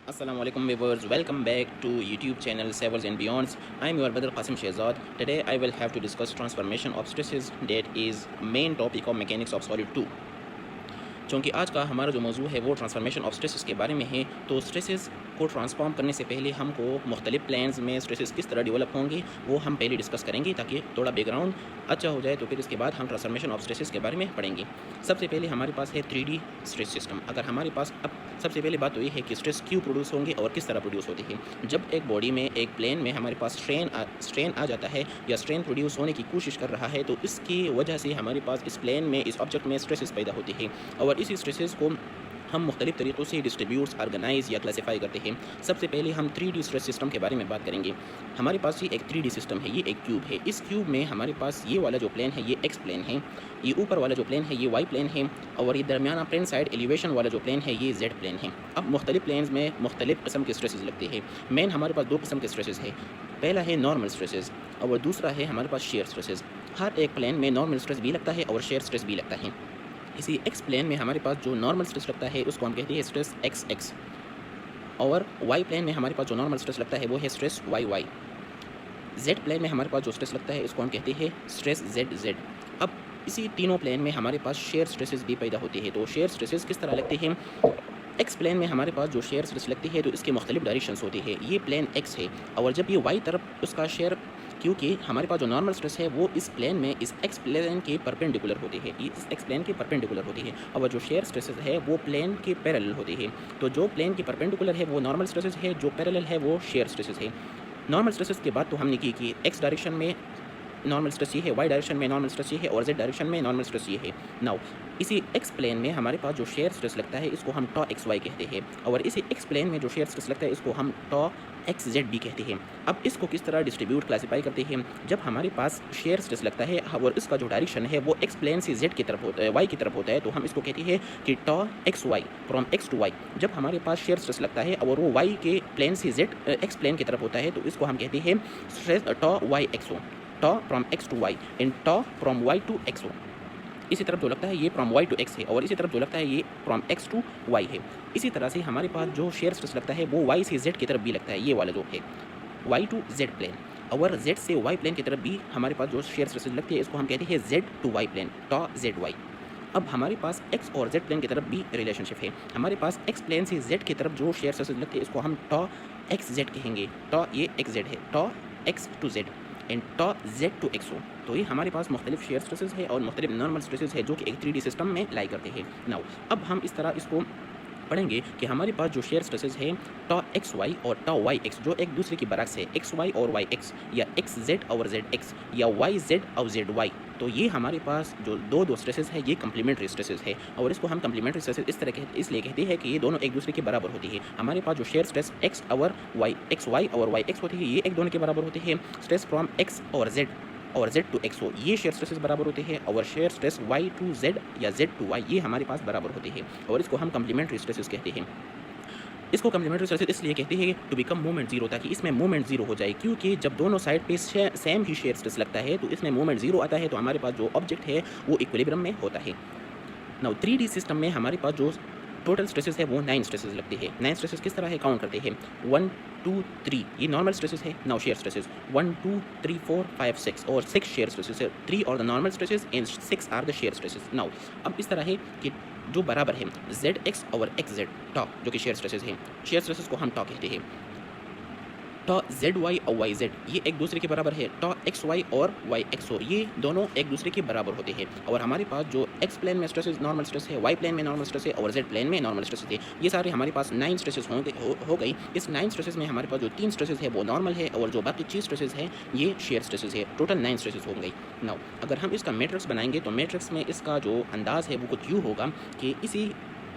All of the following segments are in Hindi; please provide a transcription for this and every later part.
Assalamu alaikum viewers, welcome back to YouTube channel Savers and Beyonds. I am your brother Qasim Shehzad. Today I will have to discuss transformation of stresses, that is main topic of mechanics of solid 2. चूँकि आज का हमारा जो मौजू है वो ट्रांसफॉर्मेशन ऑफ स्ट्रेसेस के बारे में है, तो स्ट्रेसेस को ट्रांसफॉर्म करने से पहले हमको मुख्तलिफ प्लान्स में स्ट्रेसेस किस तरह डेवलप होंगे वो हम पहले डिस्कस करेंगे ताकि थोड़ा बैकग्राउंड अच्छा हो जाए। तो फिर इसके बाद हम ट्रांसफॉर्मेशन ऑफ स्ट्रेसेस के बारे में पढ़ेंगे। सबसे पहले हमारे पास है 3D स्ट्रेस सिस्टम। अगर हमारे पास अब सबसे पहले बात तो ये है कि स्ट्रेस क्यों प्रोड्यूस होंगे और किस तरह प्रोड्यूस होते हैं। जब एक बॉडी में एक प्लेन में हमारे पास स्ट्रेन आ जाता है या स्ट्रेन प्रोड्यूस होने की कोशिश कर रहा है, तो इसकी वजह से हमारे पास इस प्लेन में इस ऑब्जेक्ट में स्ट्रेसेस पैदा होते हैं और इसी स्ट्रेसेस को हम मुख्तलिफ तरीक़ों से डिस्ट्रीब्यूट्स, ऑर्गेनाइज या क्लासीफाई करते हैं। सबसे पहले हम 3D स्ट्रेस सिस्टम के बारे में बात करेंगे। हमारे पास ये एक 3D सिस्टम है, ये एक क्यूब है। इस क्यूब में हमारे पास ये वाला जो प्लेन है ये एक्स प्लेन है, ये ऊपर वाला जो प्लेन है ये वाई प्लेन है और ये दरमियाना प्लेन साइड एलिवेशन वाला जो प्लेन है ये जेड प्लेन है। अब मुख्तलिफ प्लेन्स में मुख्तलिफ किस्म के स्ट्रेसेस लगते हैं। मेन हमारे पास दो किस्म के स्ट्रेसेस है। पहला है नॉर्मल स्ट्रेसेस और दूसरा है हमारे पास शेयर स्ट्रेसेस। हर एक प्लेन में नॉर्मल स्ट्रेस भी लगता है और शेयर स्ट्रेस भी लगता है। इसी एक्स प्लेन में हमारे पास जो नॉर्मल स्ट्रेस लगता है उसको हम कहते हैं स्ट्रेस एक्स एक्स और वाई प्लेन में हमारे पास जो नॉर्मल स्ट्रेस लगता है वो है stress y y. Z plane में हमारे पास जो स्ट्रेस लगता है इसको हम कहते हैं स्ट्रेस जेड जेड। अब इसी तीनों प्लेन में हमारे पास शेयर स्ट्रेसेस भी पैदा होते हैं। तो शेयर स्ट्रेसेस किस तरह लगते हैं? एक्स प्लेन में हमारे पास जो शेयर स्ट्रेस लगती है तो इसके मुख्तलिफ डायरेक्शंस होती है। ये प्लेन एक्स है और जब ये वाई तरफ उसका शेयर, क्योंकि हमारे पास जो नॉर्मल स्ट्रेस है वो इस प्लेन में इस एक्स प्लेन के परपेंडिकुलर होती है, इस एक्स प्लेन के परपेंडिकुलर होती है और जो शेयर स्ट्रेसेस है वो प्लेन के पैरेलल होती है। तो जो प्लेन के परपेंडिकुलर है वो नॉर्मल स्ट्रेसेस है, जो पैरेलल है वो शेयर स्ट्रेसेस है। नॉर्मल स्ट्रेसेस के बाद तो हमने की कि एक्स डायरेक्शन में नॉर्मल स्ट्रेस ये है, वाई डायरेक्शन में नॉर्मल स्ट्रेस ये है और जेड डायरेक्शन में नॉर्मल स्ट्रेस ये है। नाउ इसी एक्स प्लेन में हमारे पास जो शेयर स्ट्रेस लगता है इसको हम टॉ एक्स वाई कहते हैं और इसी एक्स प्लेन में जो शेयर स्ट्रेस लगता है इसको हम टॉ एक्स जेड भी कहते हैं। अब इसको किस तरह डिस्ट्रीब्यूट क्लासीफाई करते हैं? जब हमारे पास शेयर स्ट्रेस लगता है और इसका जो डायरेक्शन है वो एक्स प्लेन से जेड की तरफ होता है, वाई की तरफ होता है, तो हम इसको कहते हैं कि tau x y from x to y. जब हमारे पास शेयर स्ट्रेस लगता है और वो वाई के प्लेन से जेड एक्स प्लेन की तरफ होता है तो इसको हम कहते हैं stress tau y x, tau from x to y and tau from y to x. इसी तरफ जो लगता है ये फ्रॉम वाई टू एक्स है और इसी तरफ जो लगता है ये फ्रॉम एक्स टू वाई है। इसी तरह से हमारे पास जो शेयर स्ट्रेस लगता है वो वाई से जेड की तरफ भी लगता है, ये वाला जो है वाई टू जेड प्लेन और जेड से वाई प्लेन की तरफ भी हमारे पास जो शेयर स्ट्रेस लगती है इसको हम कहते हैं जेड टू वाई प्लेन, टॉ जेड वाई। अब हमारे पास एक्स और जेड प्लेन की तरफ भी रिलेशनशिप है। हमारे पास एक्स प्लेन से जेड की तरफ जो शेयर स्ट्रेस लगती है इसको हम टॉ एक्स जेड कहेंगे। टॉ ये एक्स जेड है, tau x to z and tau z to x. तो ये हमारे पास मुख्तलिफ शेयर स्ट्रेसेस है और मुख्तलिफ नॉर्मल स्ट्रेसेस है जो कि एक 3D सिस्टम में लाई करते हैं। नाउ अब हम इस तरह इसको पढ़ेंगे कि हमारे पास जो शेयर स्ट्रेसेस है टॉ एक्स वाई और टॉ वाई एक्स जो एक दूसरे की बरक्स है, एक्स वाई और वाई एक्स या एक्स जेड और जेड एक्स या वाई जेड और जेड वाई, तो ये हमारे पास जो दो स्ट्रेसेस है ये कम्प्लीमेंट्री स्ट्रेसेस है और इसको हम कम्प्लीमेंट्री स्ट्रेसेस इस तरह इसलिए कहते हैं कि ये दोनों एक दूसरे के बराबर होती है। हमारे पास जो शेयर स्ट्रेस एक्स वाई और वाई एक्स होती है ये एक दोनों के बराबर होती है। स्ट्रेस फ्रॉम एक्स और जेड टू एक्स हो ये शेयर स्ट्रेसेस बराबर होते हैं और shear stress y to z या जेड टू वाई ये हमारे पास बराबर होते हैं और इसको हम कम्प्लीमेंट्री स्ट्रेसेस कहते हैं। इसको कम्प्लीमेंट्री स्ट्रेसेस इसलिए कहते हैं टू बिकम मोमेंट जीरो, ताकि इसमें मोमेंट जीरो हो जाए, क्योंकि जब दोनों साइड पे सेम ही शेयर स्ट्रेस लगता है तो इसमें मोमेंट जीरो आता है तो हमारे पास जो ऑब्जेक्ट है वो इक्विलिब्रियम में होता है। नाउ 3D सिस्टम में हमारे पास जो टोटल स्ट्रेसेस है वो 9 स्ट्रेसेस लगते हैं। 9 स्ट्रेसेस किस तरह है काउंट करते हैं? 1 2 3 ये नॉर्मल स्ट्रेसेस है। नाउ शेयर स्ट्रेसेस 1 2 3 4 5 6 और 6 शेयर स्ट्रेसेस है। 3 और the normal stresses and 6 are the shear stresses. Now अब इस तरह है कि जो बराबर है जेड एक्स और एक्स जेड टॉ जो कि शेयर स्ट्रेसेस हैं, शेयर स्ट्रेसेस को हम टॉ कहते हैं। टॉ जेड वाई और वाई जेड ये एक दूसरे के बराबर है। टॉ एक्स वाई और वाई एक्स हो ये दोनों एक दूसरे के बराबर होते हैं और हमारे पास जो एक्स प्लेन में स्ट्रेसेस नॉर्मल स्ट्रेस है, वाई प्लेन में नॉर्मल स्ट्रेस है और जेड प्लेन में नॉर्मल स्ट्रेस है। ये सारे हमारे पास 9 स्ट्रेसेस हो गई। इस 9 स्ट्रेसेस में हमारे पास जो 3 स्ट्रेसेस है वो नॉर्मल है और जो बाकी 6 स्ट्रेसेस है ये शेयर स्ट्रेसेस है। टोटल 9 स्ट्रेसेस हो गई। नाउ अगर हम इसका मैट्रिक्स बनाएंगे तो मैट्रिक्स में इसका जो अंदाज़ है वो कुछ यूँ होगा कि इसी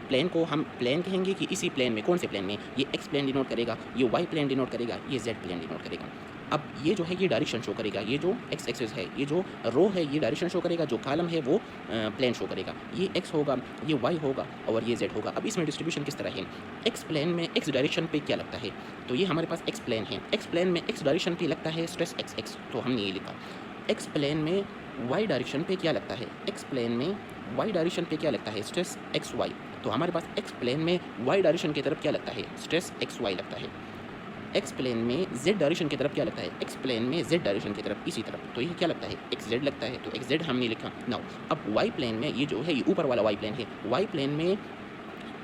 प्लेन को हम प्लेन कहेंगे कि इसी प्लेन में, कौन से प्लेन में? ये एक्स प्लेन डिनोट करेगा, ये वाई प्लेन डिनोट करेगा, ये जेड प्लेन डिनोट करेगा। अब ये जो है ये डायरेक्शन शो करेगा, ये जो एक्स एक्सिस है, ये जो रो है ये डायरेक्शन शो करेगा, जो कॉलम है वो प्लेन शो करेगा। ये एक्स होगा, ये वाई होगा और ये जेड होगा। अब इसमें डिस्ट्रीब्यूशन किस तरह है? एक्स प्लेन में एक्स डायरेक्शन पे क्या लगता है? तो ये हमारे पास एक्स प्लेन है। एक्स प्लेन में एक्स डायरेक्शन पे लगता है स्ट्रेस एक्स एक्स, तो हमने ये लिखा। एक्स प्लेन में वाई डायरेक्शन पे क्या लगता है? एक्स प्लेन में वाई डायरेक्शन पे क्या लगता है? Stress x y. तो हमारे पास एक्स प्लेन में वाई डायरेक्शन की तरफ क्या लगता है, स्ट्रेस एक्स वाई लगता है। एक्स प्लेन में जेड डायरेक्शन की तरफ क्या लगता है, एक्स प्लेन में जेड डायरेक्शन की तरफ इसी तरफ, तो ये क्या लगता है, एक्स जेड लगता है, तो एक्स जेड हमने लिखा। नाउ अब वाई प्लेन में ये जो है ये ऊपर वाला वाई प्लेन है, वाई प्लेन में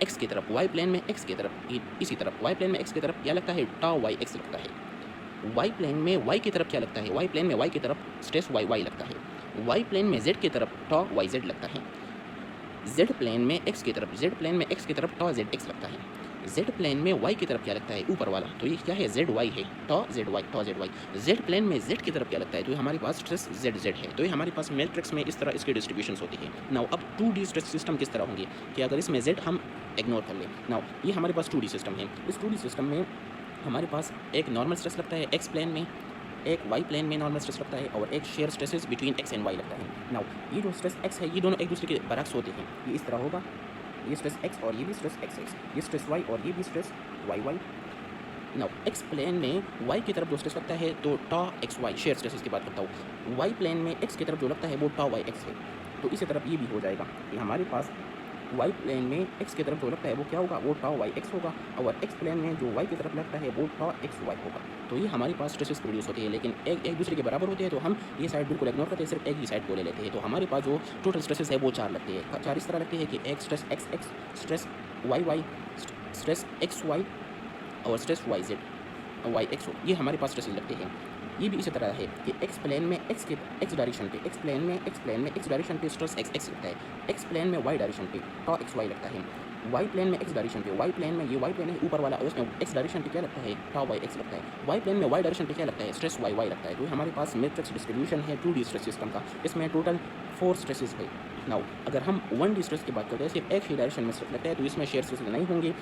एक्स की तरफ, वाई प्लेन में एक्स की तरफ इसी तरफ, वाई प्लेन में एक्स की तरफ क्या लगता है, टा वाई एक्स लगता है। वाई प्लेन में वाई की तरफ क्या लगता है, वाई प्लेन में वाई की तरफ स्ट्रेस वाई वाई लगता है। वाई प्लेन में जेड की तरफ टा वाई जेड लगता है। जेड प्लेन में एक्स की तरफ, जेड प्लेन में एक्स की तरफ टा जेड एक्स लगता है। जेड प्लेन में वाई की तरफ क्या लगता है, ऊपर वाला, तो ये क्या है, जेड वाई है, टा जेड वाई, टा जेड वाई। जेड प्लेन में जेड की तरफ क्या लगता है, तो ये हमारे पास स्ट्रेस जेड जेड है। तो ये हमारे पास मैट्रिक्स में इस तरह इसकी डिस्ट्रीब्यूशन होती है। नाउ अब 2D स्ट्रेस सिस्टम किस तरह होंगे कि अगर इसमें जेड हम इग्नोर कर लें। नाउ ये हमारे पास 2D सिस्टम है। इस 2D सिस्टम में हमारे पास एक नॉर्मल स्ट्रेस लगता है एक्स प्लेन में, एक वाई प्लेन में नॉर्मल स्ट्रेस लगता है, और एक shear stresses between x and y लगता है। नाउ ये जो स्ट्रेस एक्स है ये दोनों एक दूसरे के बरक्स होते हैं, ये इस तरह होगा, ये स्ट्रेस एक्स और ये भी स्ट्रेस एक्स एक्स, ये स्ट्रेस वाई और ये भी stress y y. Now x plane में वाई की तरफ जो स्ट्रेस लगता है तो टा एक्स वाई, शेयर स्ट्रेसेस की बात करता हूँ। वाई प्लेन में एक्स की तरफ जो लगता है वो टा वाई एक्स है। तो इसी तरफ ये भी हो जाएगा कि हमारे पास वाई प्लेन में एक्स की तरफ जो लगता है वो क्या होगा, वो टा वाई एक्स होगा, और एक्स प्लेन में जो वाई की तरफ लगता है वो टा एक्स वाई होगा। तो ये हमारे पास स्ट्रेसेस प्रोड्यूस होती है, लेकिन एक दूसरे के बराबर होते हैं, तो हम ये साइड बिल्कुल इग्नोर करते हैं, सिर्फ एक ही साइड को ले लेते हैं। तो हमारे पास जो टोटल स्ट्रेसेस है वो 4 लगते हैं। 4 इस तरह लगते हैं कि एक stress x x, stress y y, stress x y और stress y z y x, ये हमारे पास स्ट्रेसेस लगते हैं। ये भी इसी तरह है कि एक्स प्लेन में एक्स डायरेक्शन पे, एक्स प्लेन में एक्स डायरेक्शन पे स्ट्रेस एक्स एक्स लगता है, एक्स प्लेन में वाई डायरेक्शन पे टा एक्स वाई लगता है। वाई प्लेन में एक्स डायरेक्शन पे, वाई प्लेन में ये वाई प्लेन है ऊपर वाला, और उसमें एक्स डायरेक्शन पे क्या लगता है, टा वाई एक्स लगता है। वाई प्लेन में वाई डायरेक्शन पे क्या लगता है, स्ट्रेस वाई वाई लगता है। तो हमारे पास मैट्रिक्स डिस्ट्रीब्यूशन है 2D स्ट्रेस सिस्टम का, इसमें टोटल 4 स्ट्रेसेस है। नाउ अगर हम 1D स्ट्रेस की बात करते हैं, सिर्फ एक ही डायरेक्शन में स्ट्रेस लगता है, तो इसमें शेयर स्ट्रेस नहीं होंगे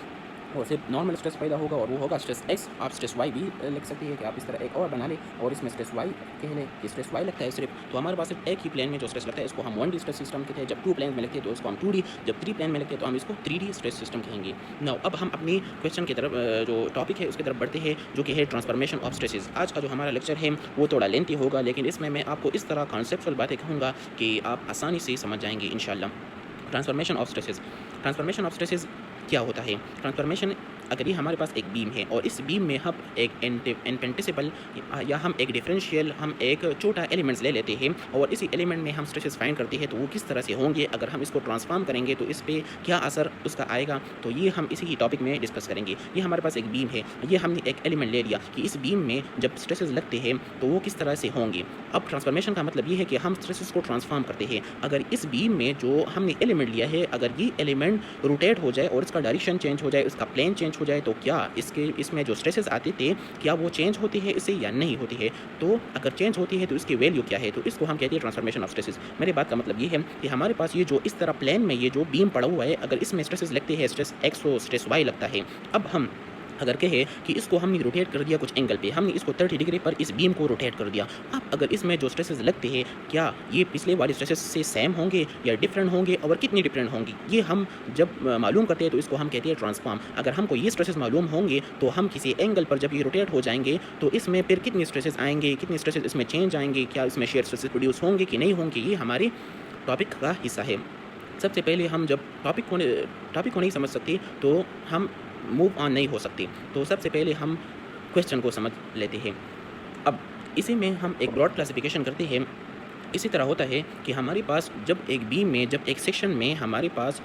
और सिर्फ नॉर्मल स्ट्रेस पैदा होगा, और वो होगा स्ट्रेस एक्स। आप स्ट्रेस वाई भी लिख सकते हैं कि आप इस तरह एक और बना लें और इसमें स्ट्रेस वाई कह लें कि स्ट्रेस वाई लगता है सिर्फ। तो हमारे पास सिर्फ एक ही प्लेन में जो स्ट्रेस लगता है इसको हम 1D स्ट्रेस सिस्टम कहते हैं। जब 2 प्लेन में लिखते हैं तो इसको हम 2D, जब 3 प्लेन में लिखते हैं तो हम इसको 3D स्ट्रेस सिस्टम कहेंगे। नाउ अब हम अपनी क्वेश्चन की तरफ जो टॉपिक है उसकी तरफ बढ़ते हैं, जो कि है ट्रांसफॉर्मेशन ऑफ स्ट्रेसेस। आज का जो हमारा लेक्चर है वो थोड़ा लेंथी होगा, लेकिन इसमें मैं आपको इस तरह कॉन्सेप्चुअल बातें कहूँगा कि आप आसानी से समझ जाएंगे इंशाल्लाह। Transformation of stresses, transformation of stresses क्या होता है। ट्रांसफॉर्मेशन, अगर ये हमारे पास एक बीम है और इस बीम में हम एक इनफिनिटेसिबल या हम एक डिफरेंशियल, हम एक छोटा एलिमेंट्स ले लेते हैं और इसी एलिमेंट में हम स्ट्रेसेस फाइंड करते हैं, तो वो किस तरह से होंगे, अगर हम इसको ट्रांसफॉर्म करेंगे तो इस पर क्या असर उसका आएगा, तो ये हम इसी ही टॉपिक में डिस्कस करेंगे। ये हमारे पास एक बीम है, ये हमने एक एलिमेंट ले लिया कि इस बीम में जब स्ट्रेसेस लगते हैं तो वो किस तरह से होंगे। अब ट्रांसफॉर्मेशन का मतलब ये है कि हम स्ट्रेसेस को ट्रांसफॉर्म करते हैं। अगर इस बीम में जो हमने एलिमेंट लिया है, अगर ये एलिमेंट रोटेट हो जाए और इसका डायरेक्शन चेंज हो जाए, उसका प्लेन चेंज हो जाए, तो क्या इसमें जो स्ट्रेसेस आते थे क्या वो चेंज होती है इससे या नहीं होती है। तो अगर चेंज होती है तो इसकी वैल्यू क्या है, तो इसको हम कहते हैं ट्रांसफॉर्मेशन ऑफ स्ट्रेसेस। मेरी बात का मतलब ये है कि हमारे पास ये जो इस तरह प्लेन में ये जो बीम पड़ा हुआ है, अगर इसमें स्ट्रेसेस लगते हैं, स्ट्रेस एक्स हो स्ट्रेस वाई लगता है। अब हम अगर कहे कि इसको हमने रोटेट कर दिया कुछ एंगल पे, हमने इसको 30 डिग्री पर इस बीम को रोटेट कर दिया। अब अगर इसमें जो स्ट्रेसेस लगते हैं क्या ये पिछले वाले स्ट्रेसेस से सेम होंगे या डिफरेंट होंगे, और कितनी डिफरेंट होंगी, ये हम जब मालूम करते हैं तो इसको हम कहते हैं ट्रांसफॉर्म। अगर हमको ये स्ट्रेसेस मालूम होंगे तो हम किसी एंगल पर जब ये रोटेट हो जाएंगे तो इसमें फिर कितनी स्ट्रेसेस आएंगे, कितनी स्ट्रेसेस इसमें चेंज आएंगे, क्या इसमें शेयर स्ट्रेसेस प्रोड्यूस होंगे कि नहीं होंगे, ये हमारे टॉपिक का हिस्सा है। सबसे पहले हम जब टॉपिक को नहीं समझ सकते तो हम मूव ऑन नहीं हो सकते, तो सबसे पहले हम क्वेश्चन को समझ लेते हैं। अब इसी में हम एक ब्रॉड क्लासिफिकेशन करते हैं। इसी तरह होता है कि हमारे पास जब एक बीम में, जब एक सेक्शन में हमारे पास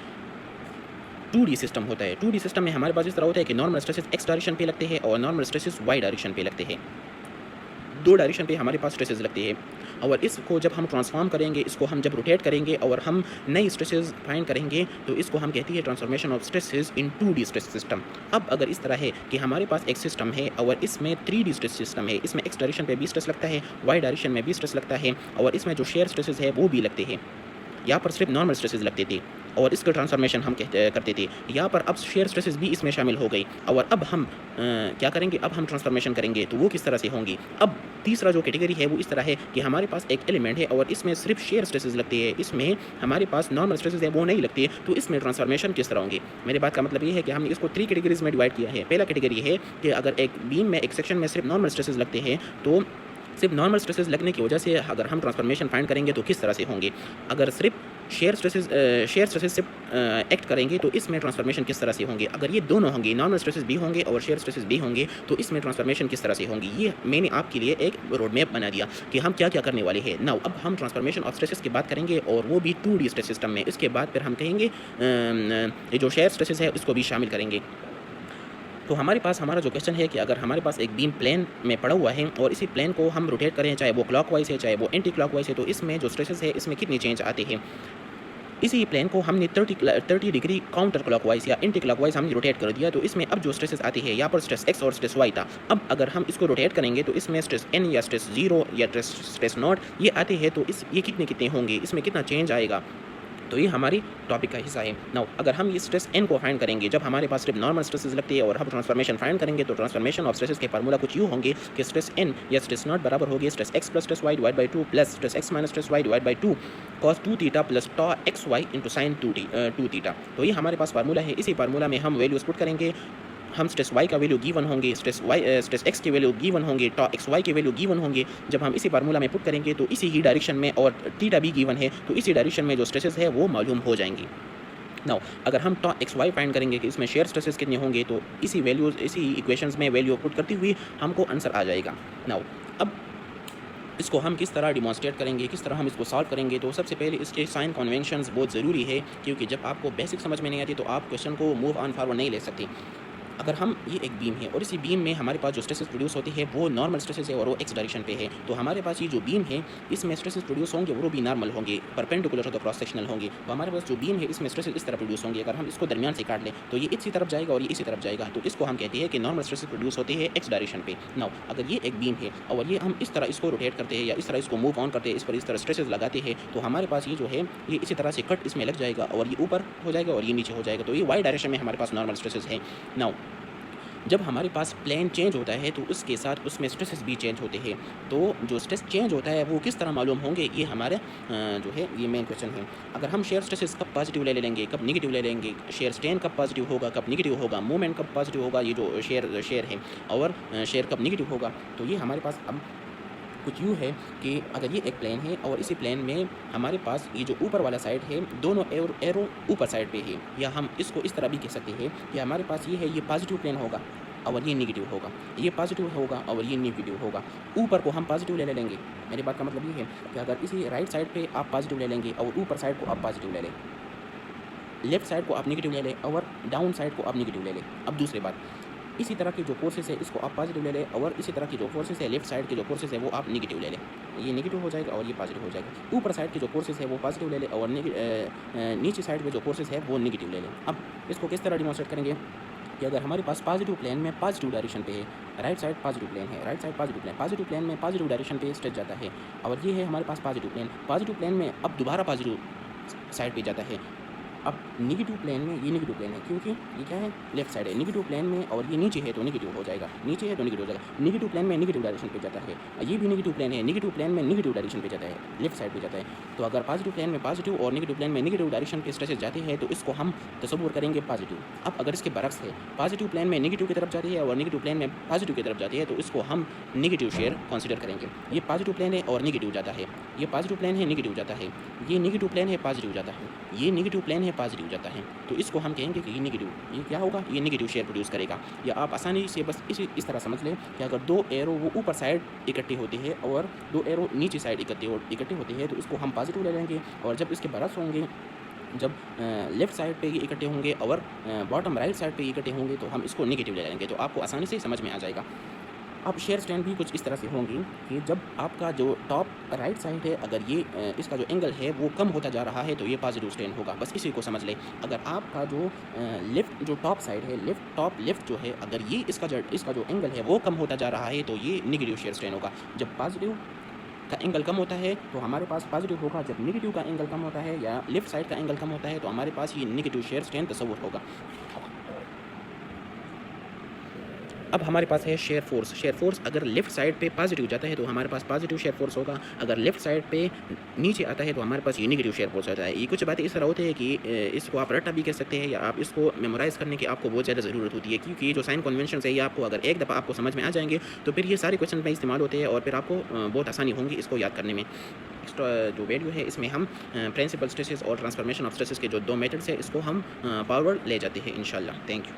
2D सिस्टम होता है, 2D सिस्टम में हमारे पास इस तरह होता है कि नॉर्मल स्ट्रेसेस एक्स डायरेक्शन पे लगते हैं और नॉर्मल स्ट्रेसेस वाई डायरेक्शन पे लगते हैं। 2 डायरेक्शन पे हमारे पास स्ट्रेसेस लगते हैं, और इसको जब हम ट्रांसफॉर्म करेंगे, इसको हम जब रोटेट करेंगे और हम नई स्ट्रेसेस फाइंड करेंगे, तो इसको हम कहते हैं transformation of stresses in 2D stress system. अब अगर इस तरह है कि हमारे पास एक सिस्टम है और इसमें 3D स्ट्रेस सिस्टम है, इसमें एक्स डायरेक्शन पे भी स्ट्रेस लगता है, वाई डायरेक्शन में भी स्ट्रेस लगता है, और इसमें जो शेयर स्ट्रेसेस है वो भी लगते हैं। यहाँ पर सिर्फ नॉर्मल स्ट्रेसेस लगते थे और इसका ट्रांसफॉर्मेशन हम करते थे। यहाँ पर अब शेयर स्ट्रेसेस भी इसमें शामिल हो गई, और अब हम क्या करेंगे, अब हम ट्रांसफॉर्मेशन करेंगे तो वो किस तरह से होंगी। अब तीसरा जो कैटेगरी है वो इस तरह है कि हमारे पास एक एलिमेंट है और इसमें सिर्फ शेयर स्ट्रेसेस लगते हैं, इसमें हमारे पास नॉर्मल स्ट्रेसेस है वो नहीं लगते, तो इसमें ट्रांसफॉर्मेशन किस तरह होंगे। मेरी बात का मतलब ये है कि हमने इसको 3 कैटेगरीज में डिवाइड किया है। पहला कैटेगरी है कि अगर एक बीम में, एक सेक्शन में सिर्फ नॉर्मल स्ट्रेसेस लगते हैं, तो सिर्फ नॉर्मल स्ट्रेसेस लगने की वजह से अगर हम ट्रांसफॉर्मेशन फाइंड करेंगे तो किस तरह से होंगे। अगर सिर्फ शेयर स्ट्रेसेस से एक्ट करेंगे तो इसमें ट्रांसफॉर्मेशन किस तरह से होंगे। अगर ये दोनों होंगे, नॉर्मल स्ट्रेसेस भी होंगे और शेयर स्ट्रेसेस भी होंगे, तो इसमें ट्रांसफॉर्मेशन किस तरह से होंगी। ये मैंने आपके लिए एक रोड मैप बना दिया कि हम क्या क्या करने वाले हैं। नाउ अब हम ट्रांसफॉर्मेशन ऑफ स्ट्रेसेस की बात करेंगे और वो भी 2D स्ट्रेस सिस्टम में। इसके बाद फिर हम कहेंगे ये जो शेयर स्ट्रेसेस है इसको भी शामिल करेंगे। तो हमारे पास हमारा जो क्वेश्चन है कि अगर हमारे पास एक बीम प्लेन में पड़ा हुआ है और इसी प्लेन को हम रोटेट करें, चाहे वो क्लॉकवाइज है चाहे वो एंटी क्लॉकवाइज है, तो इसमें जो स्ट्रेसेस है इसमें कितनी चेंज आते हैं। इसी प्लेन को हमने 30 डिग्री काउंटर क्लॉकवाइज या एंटी क्लॉकवाइज हमने रोटेट कर दिया, तो इसमें अब जो स्ट्रेसेस आती है, यहाँ पर स्ट्रेस एक्स और स्ट्रेस वाई था। अब अगर हम इसको रोटेट करेंगे तो इसमें स्ट्रेस एन या स्ट्रेस जीरो या स्ट्रेस नॉट ये आते हैं, तो ये कितने कितने होंगे, इसमें कितना चेंज आएगा। तो ये हमारी टॉपिक का हिस्सा है। नाउ अगर हम ये स्ट्रेस एन को फाइंड करेंगे, जब हमारे पास सिर्फ नॉर्मल स्ट्रेसेस लगती है और हम ट्रांसफॉर्मेशन फाइंड करेंगे, तो ट्रांसफॉर्मेशन ऑफ स्ट्रेसेस के फार्मूला कुछ यूँ होंगे कि स्ट्रेस एन या स्ट्रेस नॉट बराबर होगी stress x plus stress y divide by 2 plus stress x minus stress y divide by 2 cos 2 theta plus tau x y into sine 2 theta. तो ये हमारे पास फार्मूला है। इसी फार्मूला में हम वैल्यूज पुट करेंगे। हम स्ट्रेस वाई का वैल्यू गिवन होंगे, स्ट्रेस एक्स के वैल्यू गिवन होंगे, टॉ एक्स वाई के वैल्यू गिवन होंगे। जब हम इसी फार्मूला में पुट करेंगे तो इसी ही डायरेक्शन में, और थीटा भी गिवन है, तो इसी डायरेक्शन में जो स्ट्रेसेस है वो मालूम हो जाएंगी। नाउ अगर हम टॉ एक्स वाई फाइंड करेंगे कि इसमें शेयर स्ट्रेसेस कितने होंगे, तो इसी वैल्यूज इसी इक्वेशंस में वैल्यू पुट करते हुए हमको आंसर आ जाएगा। नाउ अब इसको हम किस तरह डिमॉन्स्ट्रेट करेंगे, किस तरह हम इसको सॉल्व करेंगे। तो सबसे पहले इसके साइन कन्वेंशंस बहुत ज़रूरी है, क्योंकि जब आपको बेसिक समझ में नहीं आती तो आप क्वेश्चन को मूव ऑन फॉरवर्ड नहीं ले सकते। अगर हम ये एक बीम है और इसी बीम में हमारे पास जो स्ट्रेसेस प्रोड्यूस होती है वो नॉर्मल स्ट्रेसेस है और वो एक्स डायरेक्शन पे है, तो हमारे पास ये जो बीम है इसमें स्ट्रेसेस प्रोड्यूस होंगे वो भी नॉर्मल होंगे, परपेंडिकुलर तो क्रॉस सेक्शनल होंगे। तो हमारे पास जो बीम है इसमें स्ट्रेसेस इस तरह प्रोड्यूस होंगे। अगर हम इसको दरमियान से काट लें तो ये इसी तरफ जाएगा और ये इसी तरफ जाएगा, तो इसको हम कहते हैं कि नॉर्मल स्ट्रेसेस प्रोड्यूस होते हैं एक्स डायरेक्शन पे। नाउ अगर ये एक बीम है और ये हम इस तरह इसको रोटेट करते हैं या इस तरह इसको मूव ऑन करते हैं, इस पर इस तरह स्ट्रेसेस लगाते हैं, तो हमारे पास ये जो है ये इसी तरह से कट इसमें लग जाएगा और ये ऊपर हो जाएगा और ये नीचे हो जाएगा। तो ये वाई डायरेक्शन में हमारे पास नॉर्मल स्ट्रेसेस है। नाउ जब हमारे पास प्लेन चेंज होता है तो उसके साथ उसमें स्ट्रेसेस भी चेंज होते हैं। तो जो स्ट्रेस चेंज होता है वो किस तरह मालूम होंगे, ये हमारे जो है ये मेन क्वेश्चन है। अगर हम शेयर स्ट्रेसेस कब पॉजिटिव ले लेंगे, कब नेगेटिव ले लेंगे, शेयर स्ट्रेन कब पॉजिटिव होगा, कब नेगेटिव होगा, मूवमेंट कब पॉजिटिव होगा, ये जो शेयर है, और शेयर कब नेगेटिव होगा, तो ये हमारे पास अब कुछ यूँ है कि अगर ये एक प्लेन है और इसी प्लेन में हमारे पास ये जो ऊपर वाला साइड है दोनों एरो ऊपर साइड पे है, या हम इसको इस तरह भी कह सकते हैं कि हमारे पास ये है, ये पॉजिटिव प्लेन होगा और ये नेगेटिव होगा, ये पॉजिटिव होगा और ये नेगेटिव होगा। ऊपर को हम पॉजिटिव ले लेंगे। मेरी बात का मतलब ये है कि अगर इसी राइट साइड पे आप पॉजिटिव ले लेंगे और ऊपर साइड को आप पॉजिटिव ले लें, लेफ्ट साइड को आप नेगेटिव ले लें और डाउन साइड को आप नेगेटिव ले लें। अब दूसरी बात, इसी तरह की जो फोर्सेस है इसको आप पॉजिटिव ले लें और इसी तरह की जो फोर्सेस है लेफ्ट साइड की जो फोर्सेस है वो आप नेगेटिव ले लें, ये नेगेटिव हो जाएगा और ये पॉजिटिव हो जाएगा। ऊपर साइड की जो फोर्सेस है वो पॉजिटिव ले लें और नीचे साइड के जो फोर्सेस है वो नेगेटिव ले लें। अब इसको किस तरह डिमॉन्स्ट्रेट करेंगे कि अगर हमारे पास पॉजिटिव प्लेन में पॉजिटिव डायरेक्शन पे है, राइट साइड पॉजिटिव प्लेन है, राइट साइड पॉजिटिव प्लेन में पॉजिटिव डायरेक्शन पे स्ट्रेच जाता है, और ये है हमारे पास पॉजिटिव प्लेन में अब दोबारा पॉजिटिव साइड पे जाता है। अब नेगेटिव प्लेन में ये नेगेटिव प्लेन है क्योंकि ये क्या है, लेफ्ट साइड है। नेगेटिव प्लेन में और ये नीचे है तो नेगेटिव हो जाएगा, नीचे है तो नेगेटिव हो जाएगा। नेगेटिव प्लेन में नेगेटिव डायरेक्शन पे जाता है, ये भी नेगेटिव प्लेन है, नेगेटिव प्लेन में नेगेटिव डायरेक्शन पे जाता है, लेफ्ट साइड पे जाता है। तो अगर पॉजिटिव प्लेन में पॉजिटिव और नेगेटिव प्लेन में नेगेटिव डायरेक्शन पे स्ट्रेसेस जाते हैं तो इसको हम तस्वुर करेंगे पॉजिटिव। अब अगर इसके बरक्स है, पॉजिटिव प्लेन में नेगेटिव की तरफ जाती है और नेगेटिव प्लेन में पॉजिटिव की तरफ जाती है, तो इसको हम नेगेटिव शेयर कंसिडर करेंगे। ये पॉजिटिव प्लेन है और नेगेटिव जाता है, ये पॉजिटिव प्लेन है नेगेटिव जाता है, ये नेगेटिव प्लेन है पॉजिटिव जाता है, ये नेगेटिव प्लेन है पॉजिटिव जाता है, तो इसको हम कहेंगे कि ये नेगेटिव, ये क्या होगा, ये नेगेटिव शेयर प्रोड्यूस करेगा। या आप आसानी से बस इस तरह समझ लें कि अगर दो एरो वो ऊपर साइड इकट्ठे होते हैं और दो एरो नीचे साइड इकट्ठे होते हैं, तो इसको हम पॉजिटिव ले लेंगे, और जब इसके बरस होंगे, जब लेफ्ट साइड पे ये इकट्ठे होंगे और बॉटम राइट साइड पे इकट्ठे होंगे, तो हम इसको नेगेटिव ले लेंगे। तो आपको आसानी से समझ में आ जाएगा। अब शेयर स्ट्रेन भी कुछ इस तरह से होंगी कि जब आपका जो टॉप राइट साइड है, अगर ये इसका जो एंगल है वो कम होता जा रहा है तो ये पॉजिटिव स्ट्रेन होगा, बस इसी को समझ ले। अगर आपका जो टॉप साइड है, लेफ्ट जो है, अगर ये इसका जो एंगल है वो कम होता जा रहा है तो ये नेगेटिव शेयर स्ट्रेन होगा। जब पॉजिटिव का एंगल कम होता है तो हमारे पास पॉजिटिव होगा, जब नेगेटिव का एंगल कम होता है या लेफ्ट साइड का एंगल कम होता है तो हमारे पास ये नेगेटिव शेयर स्ट्रेन तस्वुर होगा। अब हमारे पास है शेयर फोर्स। शेयर फोर्स अगर लेफ्ट साइड पे पॉजिटिव जाता है तो हमारे पास पॉजिटिव शेयर फोर्स होगा, अगर लेफ्ट साइड पे नीचे आता है तो हमारे पास ये नेगेटिव शेयर फोर्स आता है। ये कुछ बातें इस तरह होती है कि इसको आप रट्टा भी कह सकते हैं या आप इसको मेमोराइज़ करने की आपको बहुत ज़्यादा ज़रूरत होती है, क्योंकि ये जो साइन कन्वेंशन है ये आपको अगर एक दफ़ा आपको समझ में आ जाएंगे तो फिर ये सारे क्वेश्चन में इस्तेमाल होते हैं और फिर आपको बहुत आसानी होंगी इसको याद करने में। जो वीडियो है इसमें हम प्रिंसिपल स्ट्रेसेस और ट्रांसफॉर्मेशन ऑफ स्ट्रेसेस के जो दो मेथड्स है इसको हम फॉरवर्ड ले जाते हैं इंशाल्लाह। Thank you.